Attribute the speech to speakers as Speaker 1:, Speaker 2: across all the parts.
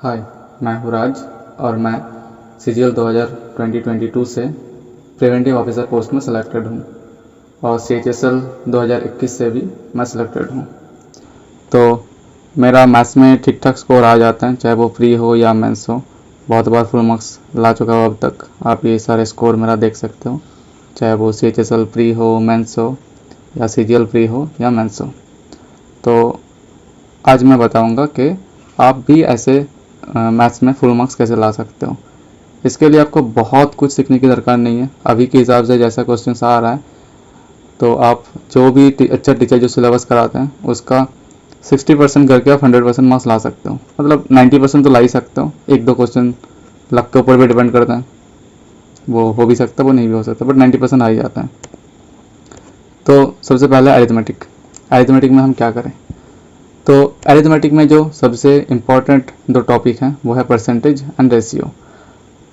Speaker 1: हाय, मैं हूँ राज और मैं CGL 2022 से प्रिवेंटिव ऑफिसर पोस्ट में सिलेक्टेड हूँ और CHSL 2021 से भी मैं सिलेक्टेड हूँ। तो मेरा मैथ्स में ठीक ठाक स्कोर आ जाता है, चाहे वो प्री हो या मेंस हो। बहुत बार फुल मार्क्स ला चुका हूँ अब तक। आप ये सारे स्कोर मेरा देख सकते हो, चाहे वो CHSL प्री हो, मेंस हो या CGL प्री हो या मेंस हो। तो आज मैं बताऊँगा कि आप भी ऐसे मैथ्स में फुल मार्क्स कैसे ला सकते हो। इसके लिए आपको बहुत कुछ सीखने की दरकार नहीं है। अभी के हिसाब से जैसा क्वेश्चन आ रहा है तो आप जो भी अच्छा टीचर जो सिलेबस कराते हैं उसका 60% करके आप 100% मार्क्स ला सकते हो। मतलब 90% तो ला ही सकते हो। एक दो क्वेश्चन लक के ऊपर भी डिपेंड करता है, वो हो भी सकता है, वो नहीं भी हो सकता, बट 90% आ ही जाता है। तो सबसे पहले अरिथमेटिक में हम क्या करें। तो अरिथमेटिक में जो सबसे इम्पॉर्टेंट दो टॉपिक हैं वो है परसेंटेज एंड रेशियो।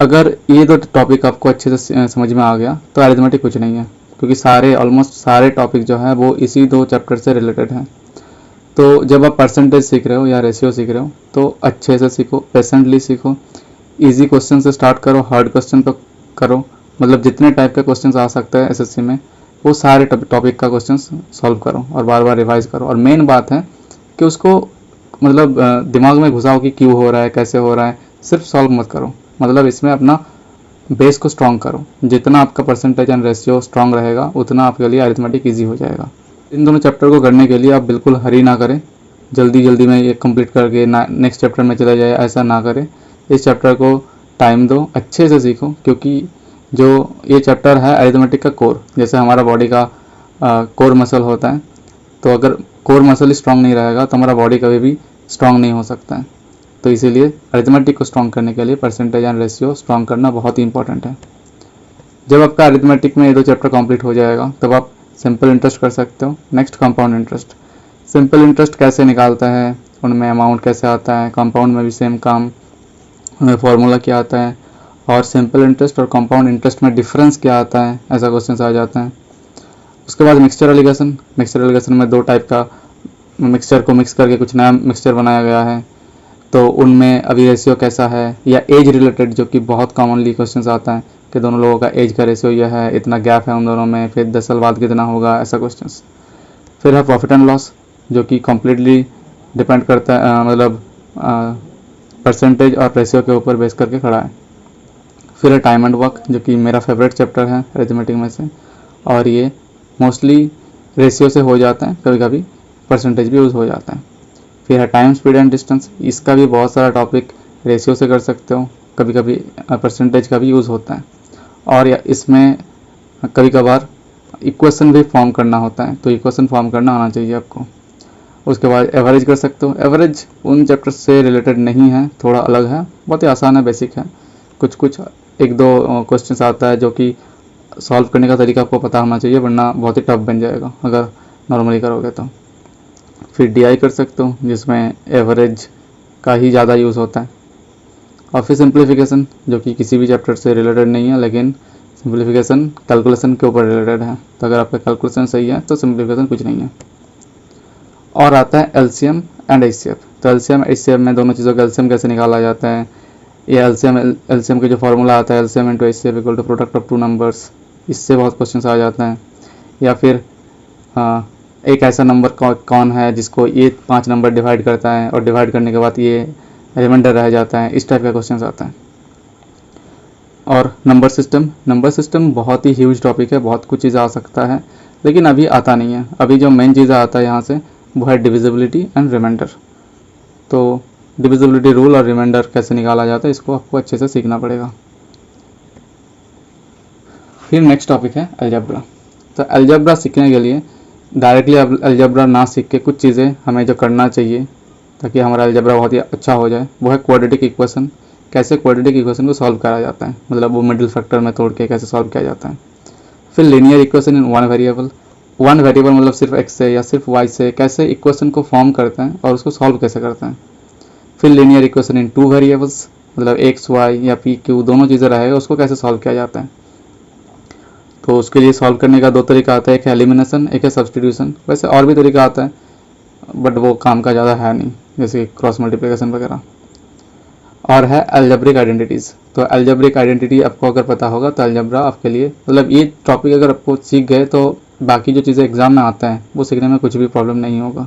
Speaker 1: अगर ये दो टॉपिक आपको अच्छे से समझ में आ गया तो अरिथमेटिक कुछ नहीं है, क्योंकि ऑलमोस्ट सारे टॉपिक जो है वो इसी दो चैप्टर से रिलेटेड हैं। तो जब आप परसेंटेज सीख रहे हो या रेशियो सीख रहे हो तो अच्छे से सीखो, पेशेंटली सीखो। ईजी क्वेश्चन से स्टार्ट करो, हार्ड क्वेश्चन पर करो। मतलब जितने टाइप के क्वेश्चन आ सकते हैं SSC में वो सारे टॉपिक का क्वेश्चन सॉल्व करो और बार बार रिवाइज करो। और मेन बात है कि उसको मतलब दिमाग में घुसाओ कि क्यों हो रहा है, कैसे हो रहा है। सिर्फ सॉल्व मत करो, मतलब इसमें अपना बेस को स्ट्रॉन्ग करो। जितना आपका परसेंटेज एंड रेशियो स्ट्रॉन्ग रहेगा उतना आपके लिए अरिथमेटिक ईजी हो जाएगा। इन दोनों चैप्टर को करने के लिए आप बिल्कुल हरी ना करें, जल्दी जल्दी में ये कंप्लीट करके नेक्स्ट चैप्टर में चला जाए, ऐसा ना करें। इस चैप्टर को टाइम दो, अच्छे से सीखो, क्योंकि जो ये चैप्टर है अरिथमेटिक का कोर, जैसे हमारा बॉडी का कोर मसल होता है, तो अगर कोर मसल स्ट्रांग नहीं रहेगा तो हमारा बॉडी कभी भी स्ट्रांग नहीं हो सकता है। तो इसीलिए अरिथमेटिक को स्ट्रांग करने के लिए परसेंटेज एंड रेशियो स्ट्रांग करना बहुत ही इंपॉर्टेंट है। जब आपका अरिथमेटिक में ये दो चैप्टर कंप्लीट हो जाएगा तब आप सिंपल इंटरेस्ट कर सकते हो। Next compound interest. Simple interest कैसे निकालता है, उनमें अमाउंट कैसे आता है, कंपाउंड में भी सेम काम, उनमें फॉर्मूला क्या आता है, और सिंपल इंटरेस्ट और कंपाउंड इंटरेस्ट में डिफरेंस क्या आता है, ऐसा क्वेश्चन आ जाता है। उसके बाद मिक्सचर एलिगेशन में दो टाइप का मिक्सचर को मिक्स करके कुछ नया मिक्सचर बनाया गया है, तो उनमें अभी रेशियो कैसा है, या एज रिलेटेड जो कि बहुत कॉमनली क्वेश्चन आता है कि दोनों लोगों का एज का रेशियो यह है, इतना गैप है उन दोनों में, फिर 10 साल बाद कितना होगा, ऐसा क्वेश्चन। फिर है प्रॉफिट एंड लॉस जो कि कम्प्लीटली डिपेंड करता है, मतलब परसेंटेज और रेशियो के ऊपर बेस करके खड़ा है। फिर है टाइम एंड वर्क जो कि मेरा फेवरेट चैप्टर है अरिथमेटिक में से, और ये मोस्टली रेशियो से हो जाता है, कभी कभी परसेंटेज भी यूज़ हो जाता है। फिर है टाइम, स्पीड एंड डिस्टेंस। इसका भी बहुत सारा टॉपिक रेशियो से कर सकते हो, कभी कभी परसेंटेज का भी यूज़ होता है। और इसमें कभी कभार इक्वेशन भी फॉर्म करना होता है, तो इक्वेशन फॉर्म करना आना चाहिए आपको। उसके बाद एवरेज कर सकते हो। एवरेज उन चैप्टर से रिलेटेड नहीं है, थोड़ा अलग है, बहुत ही आसान है, बेसिक है। कुछ एक दो क्वेश्चन आता है जो कि सॉल्व करने का तरीका आपको पता होना चाहिए, वरना बहुत ही टफ बन जाएगा अगर नॉर्मली करोगे तो। फिर DI कर सकते हो जिसमें एवरेज का ही ज़्यादा यूज़ होता है। और फिर सिंप्लीफिकेशन जो कि किसी भी चैप्टर से रिलेटेड नहीं है, लेकिन सिंप्लीफिकेशन कैलकुलेशन के ऊपर रिलेटेड है, तो अगर आपका कैलकुलेशन सही है तो सिंप्लीफिकेशन कुछ नहीं है। और आता है LCM एंड HCF। तो LCM HCF में दोनों चीज़ों का LCM कैसे निकाला जाता है, ये LCM के जो फार्मूला आता है LCM into HCF equal to product of two numbers, इससे बहुत क्वेश्चन आ जाते हैं। या फिर एक ऐसा नंबर कौन है जिसको ये 5 नंबर डिवाइड करता है और डिवाइड करने के बाद ये रिमाइंडर रह जाता है, इस टाइप का क्वेश्चन आता है। और नंबर सिस्टम बहुत ही ह्यूज टॉपिक है, बहुत कुछ चीज़ आ सकता है, लेकिन अभी आता नहीं है। अभी जो मेन चीज़ आता है यहाँ से वो है डिविजिबिलिटी एंड रिमाइंडर। तो डिविजिबिलिटी रूल और रिमाइंडर कैसे निकाला जाता है, इसको आपको अच्छे से सीखना पड़ेगा। फिर नेक्स्ट टॉपिक है अलजेब्रा। तो अलजेब्रा सीखने के लिए डायरेक्टली अलजेब्रा ना सीख के कुछ चीज़ें हमें जो करना चाहिए ताकि हमारा अलजेब्रा बहुत ही अच्छा हो जाए, वो है क्वाड्रेटिक इक्वेशन। कैसे क्वाड्रेटिक इक्वेशन को सॉल्व करा जाता है, मतलब वो मिडिल फैक्टर में तोड़ के कैसे सॉल्व किया जाता है। फिर linear equation in one variable मतलब सिर्फ x से या सिर्फ y से कैसे इक्वेशन को फॉर्म करते हैं और उसको सॉल्व कैसे करते हैं। फिर linear equation in two variables, मतलब x y या p q दोनों चीज़ें रहेगा, उसको कैसे सॉल्व किया जाता है। तो उसके लिए सॉल्व करने का दो तरीका आता है, एक है एलिमिनेशन, एक है सब्सटीट्यूशन। वैसे और भी तरीका आता है बट वो काम का ज़्यादा है नहीं, जैसे क्रॉस मल्टीप्लिकेशन वगैरह। और है अलजेब्रिक आइडेंटिटीज़। तो अलजेब्रिक आइडेंटिटी आपको अगर पता होगा तो अलजेब्रा आपके लिए, मतलब ये टॉपिक अगर आपको सीख गए तो बाकी जो चीज़ें एग्जाम में आता है वो सीखने में कुछ भी प्रॉब्लम नहीं होगा।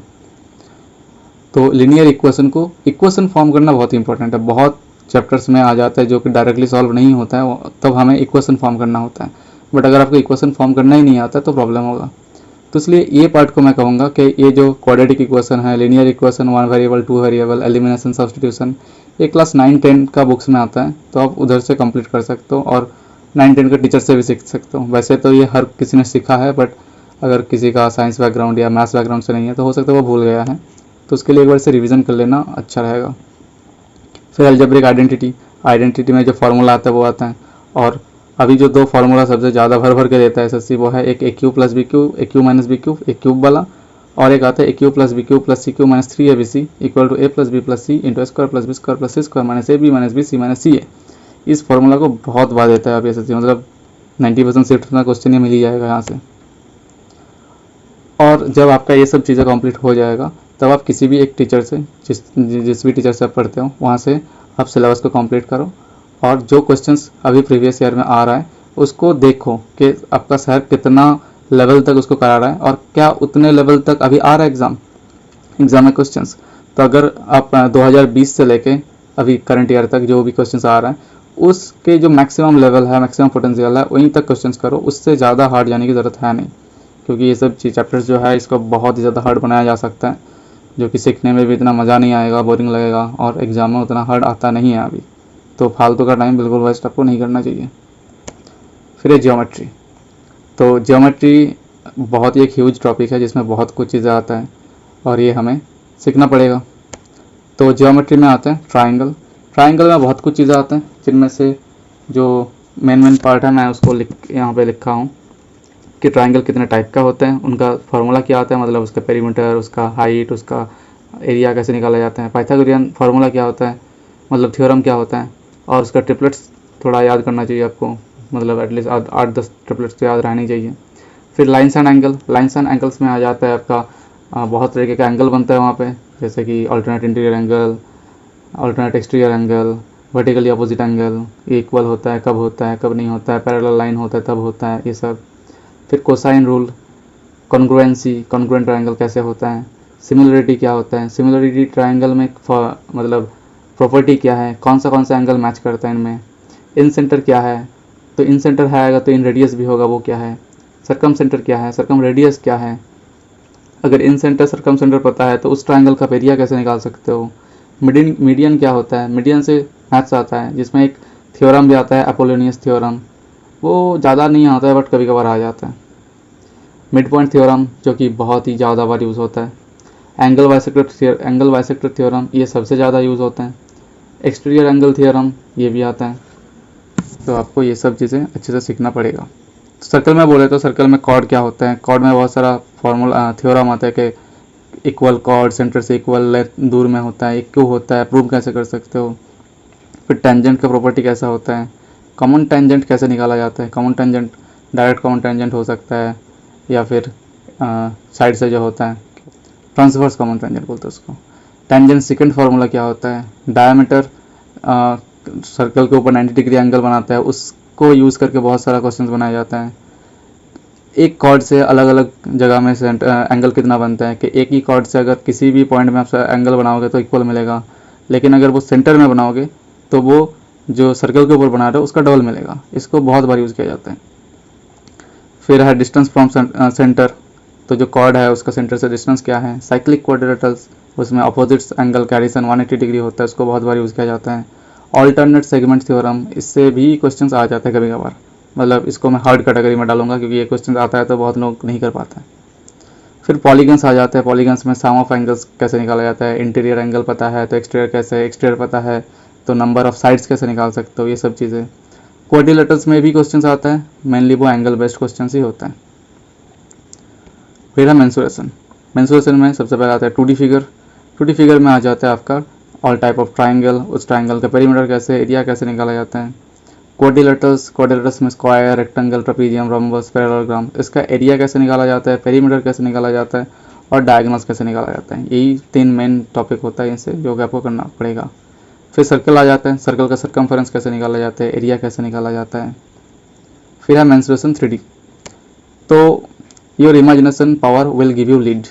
Speaker 1: तो लीनियर इक्वेशन को इक्वेशन फॉर्म करना बहुत इंपॉर्टेंट है। बहुत चैप्टर्स में आ जाता है जो कि डायरेक्टली सॉल्व नहीं होता है, तब हमें इक्वेशन फॉर्म करना होता है। बट अगर आपको इक्वेशन फॉर्म करना ही नहीं आता तो प्रॉब्लम होगा। तो इसलिए ये पार्ट को मैं कहूँगा कि ये जो क्वाड्रेटिक इक्वेशन है, linear equation, 1 variable 2 variable, elimination, substitution, ये क्लास 9-10 का बुक्स में आता है, तो आप उधर से कंप्लीट कर सकते हो और 9-10 के टीचर से भी सीख सकते हो। वैसे तो ये हर किसी ने सीखा है, बट अगर किसी का साइंस बैकग्राउंड या मैथ्स बैकग्राउंड से नहीं है तो हो सकता है वो भूल गया है, तो उसके लिए एक बार से रिवीजन कर लेना अच्छा रहेगा। फिर अलजेब्रिक आइडेंटिटी में जो फार्मूला आता है वो आता है, और अभी जो दो फार्मूला सबसे ज़्यादा भर भर के देता है एसएससी, वो है एक A cube plus B cube, A cube minus B cube, A cube वाला, और एक आता है A cube plus B cube plus C cube minus 3abc equal to A plus B plus C into square plus B square plus C square minus A B minus B C minus C A. इस formula को बहुत बार देता है अभी SSC, मतलब 90% shift में question ये मिल ही जाएगा यहाँ से। और जब आपका ये सब चीज़ें कंप्लीट हो जाएगा तब आप किसी भी एक टीचर से, जिस भी टीचर से आप पढ़ते हो वहाँ से आप सिलेबस को कंप्लीट करो, और जो क्वेश्चंस अभी प्रीवियस ईयर में आ रहा है उसको देखो कि आपका सर कितना लेवल तक उसको करा रहा है और क्या उतने लेवल तक अभी आ रहा है एग्ज़ाम में क्वेश्चंस। तो अगर आप 2020 से लेके अभी करंट ईयर तक जो भी क्वेश्चंस आ रहा है उसके जो मैक्सिमम लेवल है, मैक्सिमम पोटेंशियल है, वहीं तक क्वेश्चंस करो, उससे ज़्यादा हार्ड जाने की ज़रूरत है नहीं, क्योंकि ये सब चैप्टर्स जो है इसको बहुत ही ज़्यादा हार्ड बनाया जा सकता है, जो कि सीखने में भी इतना मज़ा नहीं आएगा, बोरिंग लगेगा, और एग्ज़ाम में उतना हार्ड आता नहीं है अभी। तो फालतू का टाइम बिल्कुल वेस्ट आपको नहीं करना चाहिए। फिर है ज्योमेट्री। तो ज्योमेट्री बहुत ही एक ह्यूज टॉपिक है जिसमें बहुत कुछ चीज़ें आता है और ये हमें सीखना पड़ेगा। तो ज्योमेट्री में आते हैं ट्राइंगल में बहुत कुछ चीज़ें आते हैं, जिनमें से जो मेन पार्ट है मैं उसको यहाँ पे लिखा हूँ कि ट्राइंगल कितने टाइप का होते हैं, उनका फार्मूला क्या आता है, मतलब उसका पेरीमीटर, उसका हाइट, उसका एरिया कैसे निकाला जाता है, पाइथागोरियन फार्मूला क्या होता है, मतलब थ्योरम क्या होता है, और उसका ट्रिपलेट्स थोड़ा याद करना चाहिए आपको, मतलब एटलीस्ट 8-10 ट्रिपलेट्स तो याद रहनी चाहिए। फिर लाइन्स एंड एंगल्स में आ जाता है आपका बहुत तरीके का एंगल बनता है वहाँ पे, जैसे कि alternate interior angle, alternate exterior angle, vertically opposite angle, equal होता है कब नहीं होता है, पैरेलल लाइन होता है तब होता है, ये सब। फिर कोसाइन रूल, कॉन्ग्रुएंट ट्रायंगल कैसे होता है, सिमिलरिटी क्या होता है, सिमिलरिटी ट्रायंगल में मतलब प्रॉपर्टी क्या है, कौन सा एंगल मैच करता है इनमें, इन सेंटर क्या है, तो इन सेंटर है तो इन रेडियस भी होगा, वो क्या है, सरकम सेंटर क्या है, सरकम रेडियस क्या है, अगर इन सेंटर सरकम सेंटर पता है तो उस ट्रायंगल का एरिया कैसे निकाल सकते हो, मीडियन क्या होता है, मीडियन से मैथ्स आता है जिसमें एक थ्योरम भी आता है, अपोलोनियस थ्योरम, वो ज़्यादा नहीं आता है बट कभी कभार आ जाता है। मिड पॉइंट थ्योरम जो कि बहुत ही ज़्यादा बार यूज़ होता है, एंगल बाइसेक्टर थ्योरम ये सबसे ज़्यादा यूज़ होता है, एक्सटीरियर एंगल थ्योरम ये भी आता है। तो आपको ये सब चीज़ें अच्छे से सीखना पड़ेगा। तो सर्कल में बोले तो सर्कल में कॉर्ड क्या होता है, कॉर्ड में बहुत सारा फॉर्मूला थ्योरम आता है कि इक्वल कॉर्ड सेंटर से इक्वल दूर में होता है, क्यों होता है, प्रूव कैसे कर सकते हो। फिर टेंजेंट का प्रॉपर्टी कैसा होता है, कॉमन टेंजेंट कैसे निकाला जाता है, common tangent direct common tangent हो सकता है या फिर साइड से जो होता है ट्रांसवर्स कॉमन टेंजेंट बोलते हैं उसको। टेंजेंट सेकंड फार्मूला क्या होता है, डायमीटर सर्कल के ऊपर 90 डिग्री एंगल बनाता है, उसको यूज़ करके बहुत सारा क्वेश्चन बनाया जाता है। एक कॉर्ड से अलग अलग जगह में एंगल कितना बनता है, कि एक ही कॉर्ड से अगर किसी भी पॉइंट में आप एंगल बनाओगे तो इक्वल मिलेगा, लेकिन अगर वो सेंटर में बनाओगे तो वो जो सर्कल के ऊपर बना रहे हो उसका डबल मिलेगा। इसको बहुत बार यूज़ किया जाता है। फिर है डिस्टेंस फ्रॉम सेंटर, तो जो कॉर्ड है उसका सेंटर से डिस्टेंस क्या है। साइक्लिक क्वाड्रिलेटरल्स, उसमें अपोजिट्स एंगल कैरिसन 180 डिग्री होता है, उसको बहुत बार यूज़ किया जाता है। ऑल्टरनेट सेगमेंट थ्योरम, इससे भी क्वेश्चंस आ जाते हैं कभी कभार, मतलब इसको मैं हार्ड कैटेगरी में डालूंगा क्योंकि ये क्वेश्चन आता है तो बहुत लोग नहीं कर पाते हैं। फिर पॉलीगन्स आ जाते हैं, पॉलीगन्स में सम ऑफ एंगल्स कैसे निकाला जाता है, इंटीरियर एंगल पता है तो एक्सटीरियर पता है तो नंबर ऑफ साइड्स कैसे निकाल सकते हो, ये सब चीज़ें। क्वाड्रिलेटरल्स में भी क्वेश्चंस आता है, मेनली वो एंगल बेस्ड क्वेश्चन ही होता है। फिर है मेंसुरेशन में सबसे पहले आता है 2D फिगर में आ जाता है आपका ऑल टाइप ऑफ ट्राइंगल, उस ट्राइंगल का पेरीमीटर कैसे, एरिया कैसे निकाला जाता है। क्वाड्रिलेटरल्स में square, rectangle, trapezium, rhombus, parallelogram, इसका एरिया कैसे निकाला जाता है, पेरीमीटर कैसे निकाला जाता है और डायगोनल्स कैसे निकाला जाता है। यही 3 मेन टॉपिक होता है इनसे जो कि आपको करना पड़ेगा। फिर सर्कल आ जाता है, सर्कल का सर्कमफेरेंस कैसे निकाला जाता है, एरिया कैसे निकाला जाता है। फिर है मेंसुरेशन 3D। तो your imagination power will give you lead.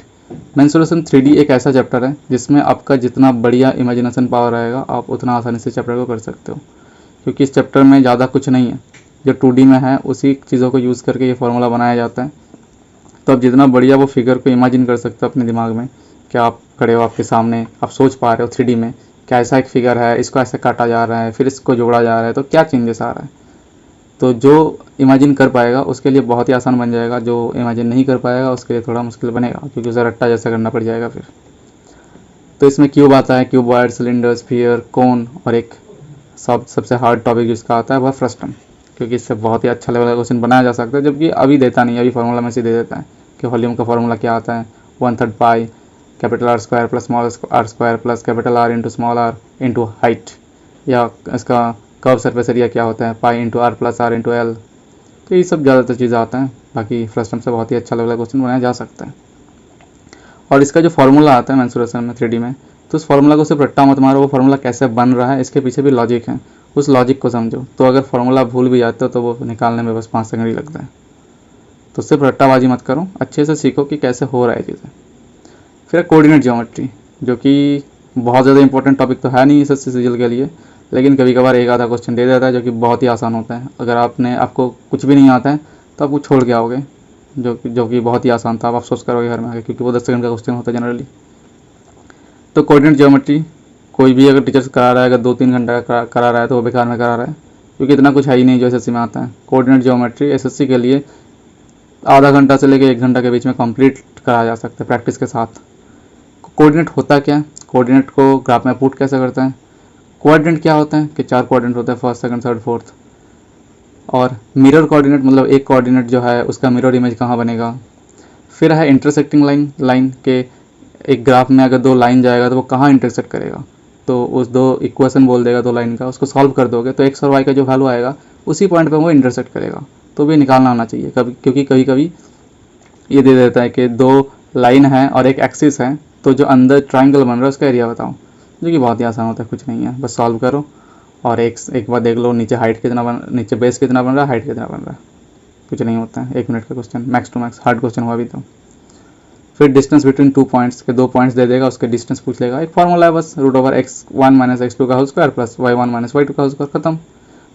Speaker 1: Mensuration 3D एक ऐसा चैप्टर है जिसमें आपका जितना बढ़िया इमेजिनेशन पावर रहेगा आप उतना आसानी से चैप्टर को कर सकते हो, क्योंकि इस चैप्टर में ज़्यादा कुछ नहीं है, जो 2D में है उसी चीज़ों को यूज़ करके ये फार्मूला बनाया जाता है। तो आप जितना बढ़िया वो फिगर को इमेजिन कर सकते हो अपने दिमाग में, कि आप खड़े हो, आपके सामने आप सोच पा रहे हो 3D में कि ऐसा एक फिगर है, इसको ऐसे काटा जा रहा है, फिर इसको जोड़ा जा रहा है, तो क्या चेंजेस आ रहा है। तो जो इमेजिन कर पाएगा उसके लिए बहुत ही आसान बन जाएगा, जो इमेजिन नहीं कर पाएगा उसके लिए थोड़ा मुश्किल बनेगा, क्योंकि उसे रट्टा जैसा करना पड़ जाएगा फिर। तो इसमें क्यूब आता है, क्यूबॉइड, सिलेंडर, स्फीयर, कोन, और एक सबसे हार्ड टॉपिक जिसका आता है वह फ्रस्टम, क्योंकि इससे बहुत ही अच्छा लेवल का क्वेश्चन बनाया जा सकता है, जबकि अभी देता नहीं है, अभी फार्मूला में से दे देता है कि वॉल्यूम का फार्मूला क्या आता है, 1/3 pi capital R square plus small R square plus capital R into small R into height, या इसका कर्व सरफेस एरिया क्या होता है, pi into R plus R into L. तो ये सब ज़्यादातर चीज़ें आता है, बाकी फ्रस्टम से बहुत ही अच्छा लेवल का क्वेश्चन बनाया जा सकता है। और इसका जो फार्मूला आता है मेंसुरेशन में 3D में, तो उस फार्मूला को सिर्फ रट्टा मत मारो, वो फार्मूला कैसे बन रहा है इसके पीछे भी लॉजिक है, उस लॉजिक को समझो। तो अगर फार्मूला भूल भी जाते हो तो वो निकालने में बस 5 सेकंड ही लगता है। तो सिर्फ रट्टाबाजी मत करो, अच्छे से सीखो कि कैसे हो रहा है चीज़ें। फिर कोऑर्डिनेट ज्योमेट्री, जो कि बहुत ज़्यादा इंपॉर्टेंट टॉपिक तो है नहीं एसएससी सीजीएल के लिए, लेकिन कभी कभार एक आधा क्वेश्चन दे देता है जो कि बहुत ही आसान होता है। अगर आपको कुछ भी नहीं आता है तो आप वो छोड़ के आओगे, जो कि बहुत ही आसान था, आप अफसोस करोगे घर में आके, क्योंकि वो 10 सेकंड का क्वेश्चन होता है जनरली। तो कोऑर्डिनेट ज्योमेट्री कोई भी अगर टीचर करा रहा है, अगर 2-3 घंटा का करा रहा है तो वो बेकार में करा रहा है, क्योंकि इतना कुछ है ही नहीं जो एसएससी में आता है। कोऑर्डिनेट ज्योमेट्री एसएससी के लिए आधा घंटा से लेकर 1 घंटा के बीच में कंप्लीट कराया जा सकता है प्रैक्टिस के साथ। कोऑर्डिनेट होता क्या है, कोऑर्डिनेट को ग्राफ में पुट कैसे करते हैं, कोऑर्डिनेट क्या होता है कि 4 कोऑर्डिनेट होते हैं, फर्स्ट, सेकंड, थर्ड, फोर्थ। और मिरर कोऑर्डिनेट मतलब एक कोऑर्डिनेट जो है उसका मिरर इमेज कहाँ बनेगा। फिर है इंटरसेक्टिंग लाइन के एक ग्राफ में अगर 2 लाइन जाएगा तो वो कहाँ इंटरसेक्ट करेगा, तो उस 2 इक्वेशन बोल देगा 2 लाइन का, उसको सॉल्व कर दोगे तो एक्स और वाई का जो वैल्यू आएगा उसी पॉइंट पे वो इंटरसेक्ट करेगा। तो भी निकालना आना चाहिए कभी, क्योंकि कभी कभी ये दे देता है कि 2 लाइन है और एक एक्सिस है, तो जो अंदर ट्राइंगल बन रहा है उसका एरिया बताओ, जो कि बहुत ही आसान होता है, कुछ नहीं है, बस सॉल्व करो और एक बार देख लो नीचे हाइट कितना नीचे बेस कितना बन रहा है, हाइट कितना बन रहा है, कुछ नहीं होता है, 1 मिनट का question max to max, hard question हुआ भी तो। फिर डिस्टेंस बिटवीन 2 पॉइंट्स के 2 पॉइंट्स दे देगा, उसके डिस्टेंस पूछ लेगा, एक फार्मूला है बस, √x1 - x2 का whole square plus y1 - y2 का होल स्क्वायर, खत्म।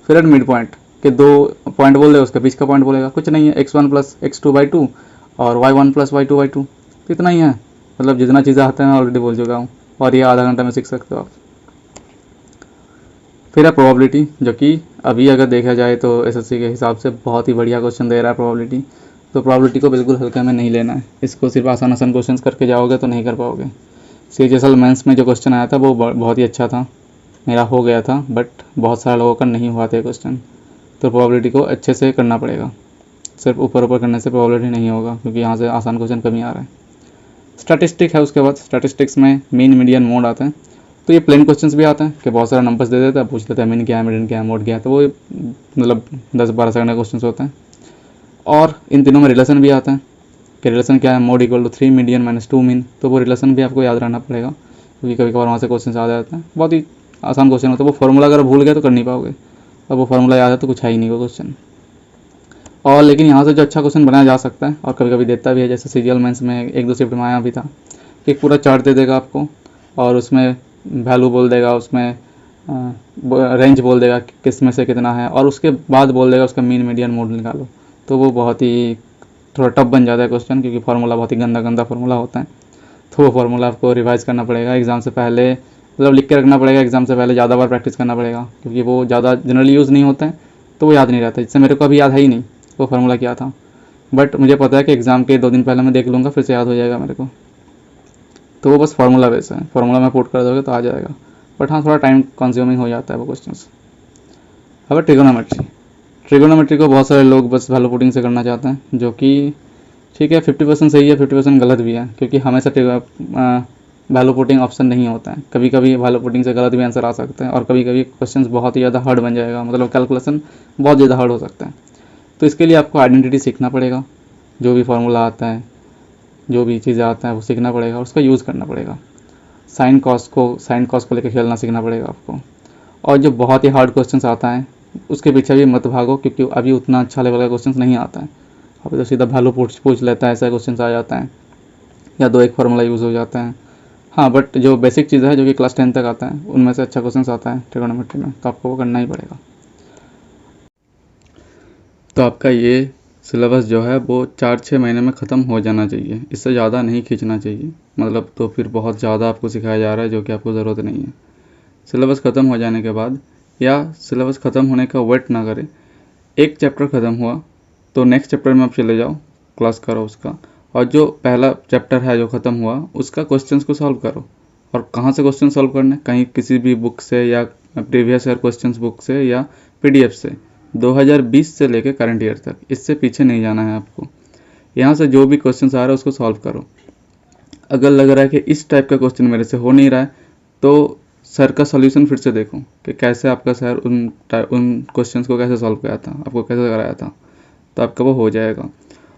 Speaker 1: फिर एट मिड पॉइंट के 2 पॉइंट बोल देगा, उसके बीच का पॉइंट बोलेगा, कुछ नहीं है, x1 + x2/2 और y1 + y2/2, तो इतना ही है। मतलब जितना चीज़ें आते हैं मैं ऑलरेडी बोल चुका हूँ, और ये आधा घंटा में सीख सकते हो आप। फिर है प्रोबेबिलिटी, जो कि अभी अगर देखा जाए तो एसएससी के हिसाब से बहुत ही बढ़िया क्वेश्चन दे रहा है प्रोबेबिलिटी। तो प्रोबेबिलिटी को बिल्कुल हल्के में नहीं लेना है, इसको सिर्फ आसान आसान क्वेश्चन करके जाओगे तो नहीं कर पाओगे। सीजीएसएल मेंस में जो क्वेश्चन आया था वो बहुत ही अच्छा था, मेरा हो गया था, बट बहुत सारे लोगों का नहीं हुआ था क्वेश्चन। तो प्रोबेबिलिटी को अच्छे से करना पड़ेगा, सिर्फ ऊपर ऊपर करने से प्रोबेबिलिटी नहीं होगा, क्योंकि यहाँ से आसान क्वेश्चन कम ही आ रहा है। स्टैटिस्टिक है, उसके बाद स्टैटिस्टिक्स में मीन, मीडियन, मोड आता है। तो ये प्लेन क्वेश्चंस भी आता है कि बहुत सारे नंबर्स दे देता है, पूछ लेता है मीन क्या है, मीडियन क्या है, मोड क्या है, तो वो मतलब 10-12 सेकंड के क्वेश्चन होते हैं। और इन तीनों में रिलेशन भी आता है कि रिलेशन क्या है, मोड = 3 मीडियन - 2 मीन, तो वो रिलेशन भी आपको याद रहना पड़ेगा, क्योंकि कभी कभार वहाँ से क्वेश्चन आ जाते हैं, बहुत ही आसान क्वेश्चन होता है। वो फॉर्मूला अगर भूल गए तो कर नहीं पाओगे, अब वो फार्मूला याद है तो कुछ है ही नहीं वो क्वेश्चन। और लेकिन यहाँ से जो अच्छा क्वेश्चन बनाया जा सकता है, और कभी कभी देता भी है, जैसे सीजीएल मेंस में 1-2 शिफ्ट में आया भी था कि पूरा चार्ट दे देगा आपको, और उसमें वैल्यू बोल देगा, उसमें रेंज बोल देगा किस में से कितना है, और उसके बाद बोल देगा उसका मीन, मीडियन, मोड निकालो। तो वो बहुत ही थोड़ा टफ बन जाता है क्वेश्चन, क्योंकि फार्मूला बहुत ही गंदा फार्मूला होता है। तो वो फार्मूला आपको रिवाइज करना पड़ेगा एग्ज़ाम से पहले, मतलब लिख के रखना पड़ेगा, एग्ज़ाम से पहले ज़्यादा बार प्रैक्टिस करना पड़ेगा, क्योंकि वो ज़्यादा जनरली यूज़ नहीं होता है, तो वो याद नहीं रहता। जिससे मेरे को अभी याद है ही नहीं वो फार्मूला क्या था, बट मुझे पता है कि एग्ज़ाम के 2 दिन पहले मैं देख लूँगा, फिर से याद हो जाएगा मेरे को। तो वो बस फार्मूला बेस है, फार्मूला में पुट कर दोगे तो आ जाएगा, बट हाँ थोड़ा टाइम कंज्यूमिंग हो जाता है वो क्वेश्चन। अब ट्रिगोनोमेट्री को बहुत सारे लोग बस वैल्यू पुटिंग से करना चाहते हैं, जो कि ठीक है, 50% सही है, 50% गलत भी है, क्योंकि हमेशा वैल्यू पुटिंग ऑप्शन नहीं होता है। कभी कभी वैल्यू पुटिंग से गलत भी आंसर आ सकते हैं, और कभी कभी क्वेश्चंस बहुत ही ज़्यादा हार्ड बन जाएगा, मतलब कैलकुलेशन बहुत ज़्यादा हार्ड हो सकता है। तो इसके लिए आपको आइडेंटिटी सीखना पड़ेगा, जो भी फार्मूला आता है, जो भी चीज़ें आता है वो सीखना पड़ेगा, उसका यूज़ करना पड़ेगा। साइन कॉस को लेकर खेलना सीखना पड़ेगा आपको, और जो बहुत ही हार्ड क्वेश्चंस आता है उसके पीछे भी मत भागो, क्योंकि अभी उतना अच्छा लेवल का क्वेश्चंस नहीं आता है। अभी तो सीधा वैल्यू पूछ लेता है, ऐसा क्वेश्चंस आ जाता है, या 2 एक फार्मूला यूज़ हो जाता है। हाँ, बट जो बेसिक चीज़ है जो कि क्लास 10 तक आता है उनमें से अच्छा क्वेश्चंस आता है ट्रिगोनोमेट्री में, तो आपको वो करना ही पड़ेगा। तो आपका ये सिलेबस जो है वो 4-6 महीने में ख़त्म हो जाना चाहिए, इससे ज़्यादा नहीं खींचना चाहिए। मतलब तो फिर बहुत ज़्यादा आपको सिखाया जा रहा है जो कि आपको ज़रूरत नहीं है। सिलेबस ख़त्म हो जाने के बाद, या सिलेबस ख़त्म होने का वेट ना करें, एक चैप्टर ख़त्म हुआ तो नेक्स्ट चैप्टर में आप चले जाओ, क्लास करो उसका, और जो पहला चैप्टर है जो ख़त्म हुआ उसका क्वेश्चंस को सॉल्व करो। और कहाँ से क्वेश्चन सॉल्व करना है, कहीं किसी भी बुक से या प्रीवियस ईयर क्वेश्चंस बुक से या पीडीएफ से, 2020 से लेकर करंट ईयर तक, इससे पीछे नहीं जाना है आपको। यहाँ से जो भी क्वेश्चन आ रहा है उसको सॉल्व करो। अगर लग रहा है कि इस टाइप का क्वेश्चन मेरे से हो नहीं रहा है तो सर का सॉल्यूशन फिर से देखो कि कैसे आपका सर उन क्वेश्चंस को कैसे सॉल्व किया था, आपको कैसे कराया था, तो आपका वो हो जाएगा।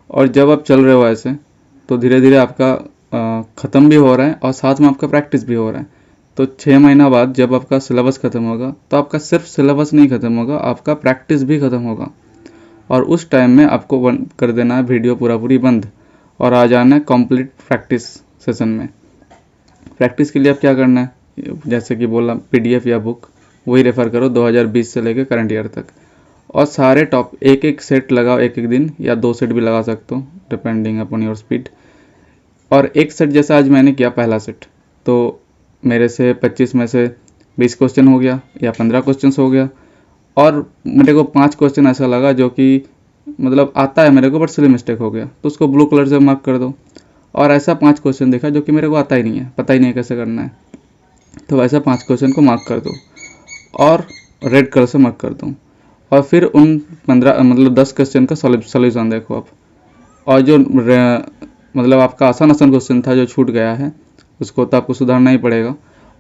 Speaker 1: और जब आप चल रहे हो ऐसे तो धीरे धीरे आपका ख़त्म भी हो रहा है और साथ में आपका प्रैक्टिस भी हो रहा है। तो 6 महीना बाद जब आपका सिलेबस ख़त्म होगा तो आपका सिर्फ सिलेबस नहीं ख़त्म होगा, आपका प्रैक्टिस भी ख़त्म होगा। और उस टाइम में आपको कर देना है वीडियो पूरी बंद और आ जाना है कंप्लीट प्रैक्टिस सेशन में। प्रैक्टिस के लिए आप क्या करना है, जैसे कि बोला पीडीएफ या बुक वही रेफ़र करो 2020 से लेकर करंट ईयर तक, और सारे टॉप एक एक सेट लगाओ, एक एक दिन या 2 सेट भी लगा सकते हो डिपेंडिंग अपॉन योर स्पीड। और एक सेट जैसा आज मैंने किया पहला सेट, तो मेरे से 25 में से 20 क्वेश्चन हो गया या 15 क्वेश्चन हो गया, और मेरे को 5 क्वेश्चन ऐसा लगा जो कि मतलब आता है मेरे को बट सिली मिस्टेक हो गया, तो उसको ब्लू कलर से मार्क कर दो। और ऐसा 5 क्वेश्चन देखा जो कि मेरे को आता ही नहीं है, पता ही नहीं है कैसे करना है, तो वैसा 5 क्वेश्चन को मार्क कर दो और रेड कलर से मार्क कर दो। और फिर उन 15 मतलब 10 क्वेश्चन का सॉल्यूशन देखो आप। और जो मतलब आपका आसान क्वेश्चन था जो छूट गया है उसको तो आपको सुधारना ही पड़ेगा,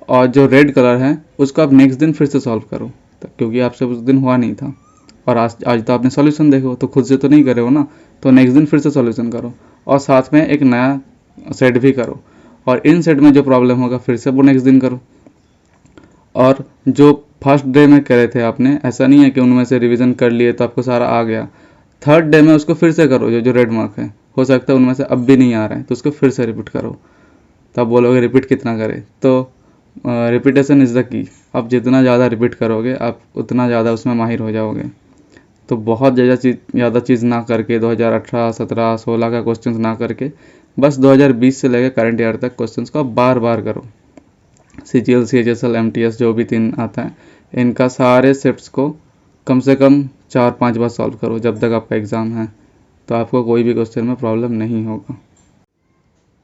Speaker 1: और जो रेड कलर है उसको आप नेक्स्ट दिन फिर से सॉल्व करो, क्योंकि आपसे उस दिन हुआ नहीं था। और आज तो आपने सॉल्यूशन देखो तो खुद से तो नहीं करे हो ना, तो नेक्स्ट दिन फिर से सॉल्यूशन करो और साथ में एक नया सेट भी करो, और इन सेट में जो प्रॉब्लम होगा फिर से वो नेक्स्ट दिन करो। और जो फर्स्ट डे में करे थे आपने, ऐसा नहीं है कि उनमें से रिवीजन कर लिए तो आपको सारा आ गया, थर्ड डे में उसको फिर से करो। जो रेड मार्क है हो सकता है उनमें से अब भी नहीं आ रहा है तो उसको फिर से रिपीट करो। तो आप बोलोगे रिपीट कितना करें, तो रिपीटेशन इज़ द की। आप जितना ज़्यादा रिपीट करोगे आप उतना ज़्यादा उसमें माहिर हो जाओगे। तो बहुत ज़्यादा चीज़ ना करके 2018, 17, 16 का क्वेश्चन ना करके बस 2020 से लेकर करंट ईयर तक क्वेश्चन को बार बार करो। CGL, CHSL, MTS जो भी 3 आता है इनका सारे सेट्स को कम से कम 4-5 बार सॉल्व करो जब तक आपका एग्ज़ाम है, तो आपको कोई भी क्वेश्चन में प्रॉब्लम नहीं होगा।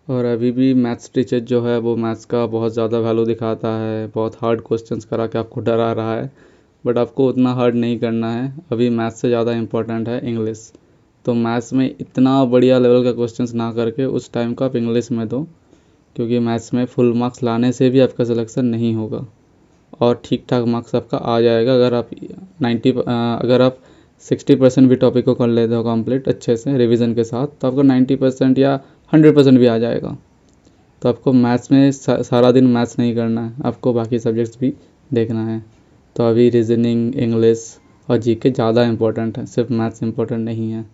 Speaker 1: और अभी भी मैथ्स टीचर जो है वो मैथ्स का बहुत ज़्यादा वैल्यू दिखाता है, बहुत हार्ड क्वेश्चंस करा के आपको डरा रहा है, बट आपको उतना हार्ड नहीं करना है। अभी मैथ्स से ज़्यादा इम्पोर्टेंट है इंग्लिश। तो मैथ्स में इतना बढ़िया लेवल का क्वेश्चंस ना करके उस टाइम को आप इंग्लिश में दो, क्योंकि मैथ्स में फुल मार्क्स लाने से भी आपका सिलेक्शन नहीं होगा और ठीक ठाक मार्क्स आपका आ जाएगा। अगर आप 60% भी टॉपिक को कर लेते हो कंप्लीट अच्छे से रिवीजन के साथ, तो आपको 90% या 100% भी आ जाएगा। तो आपको मैथ्स में सारा दिन मैथ्स नहीं करना है, आपको बाकी सब्जेक्ट्स भी देखना है। तो अभी रीजनिंग, इंग्लिश और जीके ज़्यादा इंपॉर्टेंट है, सिर्फ मैथ्स इंपॉर्टेंट नहीं है।